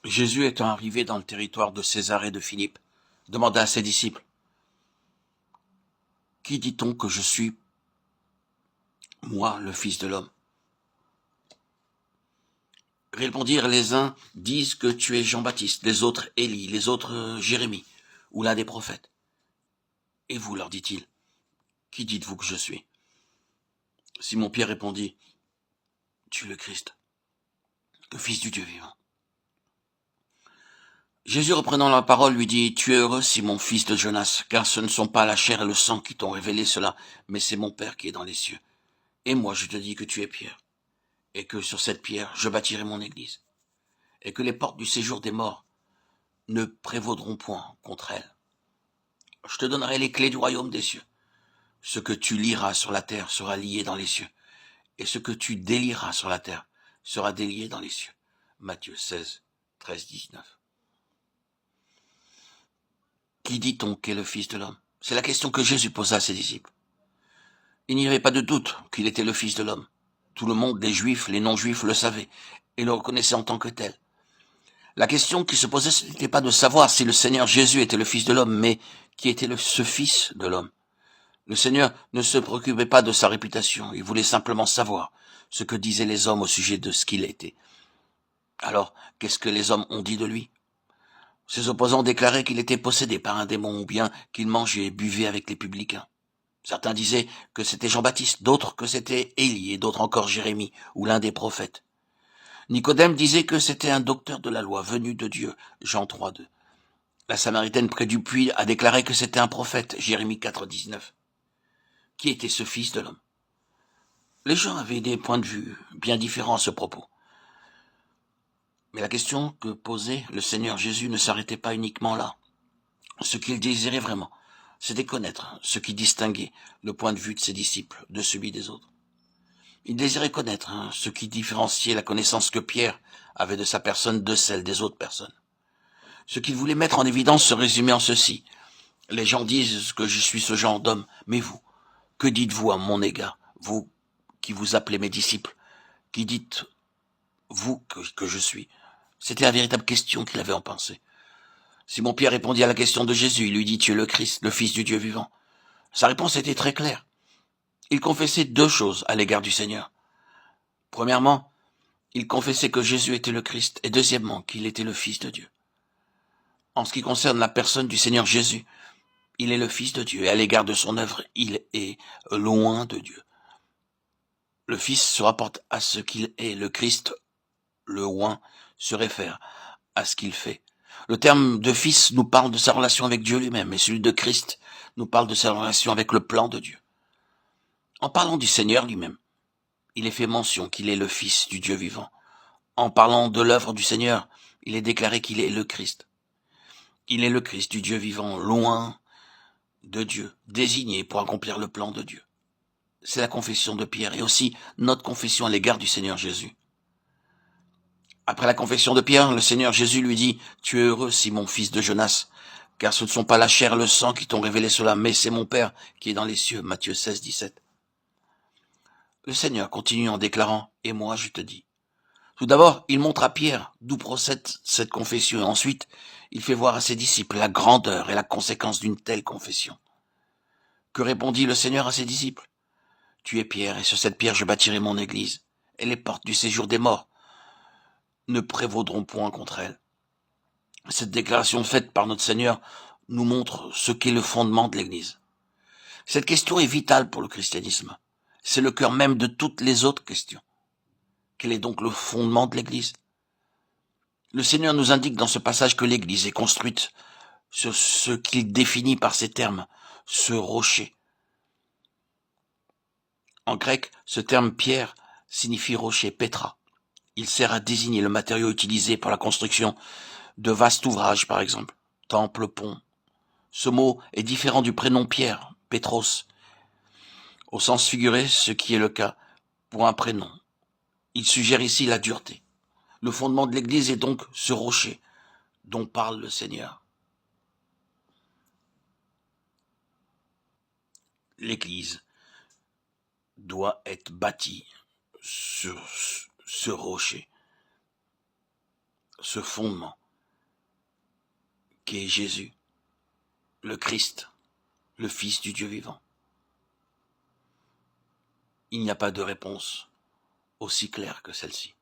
Jésus étant arrivé dans le territoire de Césarée de Philippe, demanda à ses disciples, « Qui dit-on que je suis, moi, le Fils de l'homme » Répondirent les uns, disent que tu es Jean-Baptiste, les autres Élie, les autres Jérémie, ou l'un des prophètes. Et vous, leur dit-il, qui dites-vous que je suis ? Simon-Pierre répondit, tu es le Christ, le Fils du Dieu vivant. Jésus reprenant la parole lui dit, tu es heureux, Simon, fils de Jonas, car ce ne sont pas la chair et le sang qui t'ont révélé cela, mais c'est mon Père qui est dans les cieux. Et moi je te dis que tu es Pierre, et que sur cette pierre je bâtirai mon église, et que les portes du séjour des morts ne prévaudront point contre elle. Je te donnerai les clés du royaume des cieux. Ce que tu lieras sur la terre sera lié dans les cieux, et ce que tu délieras sur la terre sera délié dans les cieux. Matthieu 16, 13, 19. Qui dit-on qu'est le Fils de l'homme ? C'est la question que Jésus posa à ses disciples. Il n'y avait pas de doute qu'il était le Fils de l'homme. Tout le monde, les Juifs, les non-Juifs, le savaient et le reconnaissaient en tant que tel. La question qui se posait, ce n'était pas de savoir si le Seigneur Jésus était le Fils de l'homme, mais qui était ce Fils de l'homme. Le Seigneur ne se préoccupait pas de sa réputation, il voulait simplement savoir ce que disaient les hommes au sujet de ce qu'il était. Alors, qu'est-ce que les hommes ont dit de lui ? Ses opposants déclaraient qu'il était possédé par un démon ou bien qu'il mangeait et buvait avec les publicains. Certains disaient que c'était Jean-Baptiste, d'autres que c'était Élie et d'autres encore Jérémie ou l'un des prophètes. Nicodème disait que c'était un docteur de la loi venu de Dieu, Jean 3,2. La Samaritaine près du puits a déclaré que c'était un prophète, Jérémie 4,19. Qui était ce Fils de l'homme ? Les gens avaient des points de vue bien différents à ce propos. Mais la question que posait le Seigneur Jésus ne s'arrêtait pas uniquement là. Ce qu'il désirait vraiment, c'était connaître ce qui distinguait le point de vue de ses disciples de celui des autres. Il désirait connaître ce qui différenciait la connaissance que Pierre avait de sa personne de celle des autres personnes. Ce qu'il voulait mettre en évidence se résumait en ceci. Les gens disent que je suis ce genre d'homme, mais vous, que dites-vous à mon égard, vous qui vous appelez mes disciples, qui dites-vous que je suis ? C'était la véritable question qu'il avait en pensée. Simon-Pierre répondit à la question de Jésus, il lui dit, tu es le Christ, le Fils du Dieu vivant. Sa réponse était très claire. Il confessait deux choses à l'égard du Seigneur. Premièrement, il confessait que Jésus était le Christ, et deuxièmement, qu'il était le Fils de Dieu. En ce qui concerne la personne du Seigneur Jésus, il est le Fils de Dieu, et à l'égard de son œuvre, il est loin de Dieu. Le Fils se rapporte à ce qu'il est, le Christ, le oint, se réfère à ce qu'il fait. Le terme de Fils nous parle de sa relation avec Dieu lui-même, et celui de Christ nous parle de sa relation avec le plan de Dieu. En parlant du Seigneur lui-même, il est fait mention qu'il est le Fils du Dieu vivant. En parlant de l'œuvre du Seigneur, il est déclaré qu'il est le Christ. Il est le Christ du Dieu vivant, loin de Dieu, désigné pour accomplir le plan de Dieu. C'est la confession de Pierre et aussi notre confession à l'égard du Seigneur Jésus. Après la confession de Pierre, le Seigneur Jésus lui dit, « Tu es heureux, Simon, fils de Jonas, car ce ne sont pas la chair et le sang qui t'ont révélé cela, mais c'est mon Père qui est dans les cieux. » Matthieu 16, 17. Le Seigneur continue en déclarant, « Et moi je te dis ». Tout d'abord, il montre à Pierre d'où procède cette confession et ensuite, il fait voir à ses disciples la grandeur et la conséquence d'une telle confession. Que répondit le Seigneur à ses disciples ? Tu es Pierre et sur cette pierre je bâtirai mon église et les portes du séjour des morts ne prévaudront point contre elle. Cette déclaration faite par notre Seigneur nous montre ce qu'est le fondement de l'église. Cette question est vitale pour le christianisme. C'est le cœur même de toutes les autres questions. Quel est donc le fondement de l'église ? Le Seigneur nous indique dans ce passage que l'église est construite sur ce qu'il définit par ces termes, ce rocher. En grec, ce terme pierre signifie rocher, pétra. Il sert à désigner le matériau utilisé pour la construction de vastes ouvrages, par exemple, temples, ponts. Ce mot est différent du prénom Pierre, Pétros, au sens figuré, ce qui est le cas pour un prénom. Il suggère ici la dureté. Le fondement de l'Église est donc ce rocher dont parle le Seigneur. L'Église doit être bâtie sur ce rocher. ce fondement qui est Jésus, le Christ, le Fils du Dieu vivant. Il n'y a pas de réponse aussi claire que celle-ci.